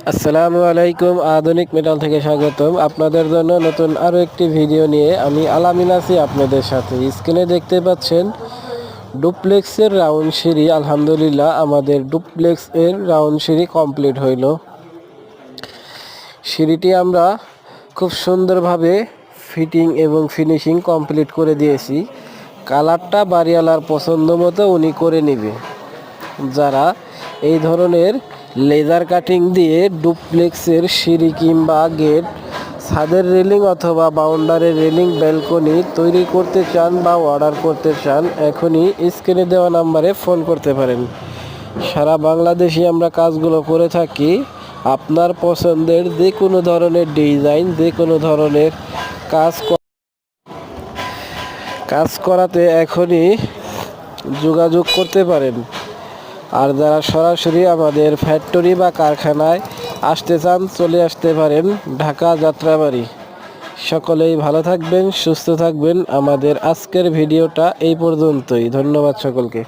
আসসালামু আলাইকুম, আধুনিক মেটাল থেকে স্বাগতম। আপনাদের জন্য নতুন আরও একটি ভিডিও নিয়ে আমি আলামিন আছি আপনাদের সাথে। স্ক্রিনে দেখতে পাচ্ছেন ডুপ্লেক্সের রাউন্ড সিঁড়ি। আলহামদুলিল্লাহ আমাদের ডুপ্লেক্সের রাউন্ড সিঁড়ি কমপ্লিট হইল। সিঁড়িটি আমরা খুব সুন্দরভাবে ফিটিং এবং ফিনিশিং কমপ্লিট করে দিয়েছি। কালারটা বাড়িওয়ালার পছন্দ মতো উনি করে নেবে। যারা এই ধরনের লেজার কাটিং দিয়ে ডুপ্লেক্সের সিঁড়ি কিংবা গেট, ছাদের রেলিং অথবা বাউন্ডারির রেলিং, ব্যালকনি তৈরি করতে চান বা অর্ডার করতে চান, এখনই স্ক্রিনে দেওয়া নাম্বারে ফোন করতে পারেন। সারা বাংলাদেশে আমরা কাজগুলো করে থাকি। আপনার পছন্দের যে কোনো ধরনের ডিজাইন, যে কোনো ধরনের কাজ করাতে এখনই যোগাযোগ করতে পারেন। আর যারা সরাসরি আমাদের ফ্যাক্টরি বা কারখানায় আসতে চান, চলে আসতে পারেন ঢাকা যাত্রাবাড়ি। সকলেই ভালো থাকবেন, সুস্থ থাকবেন। আমাদের আজকের ভিডিওটা এই পর্যন্তই। ধন্যবাদ সকলকে।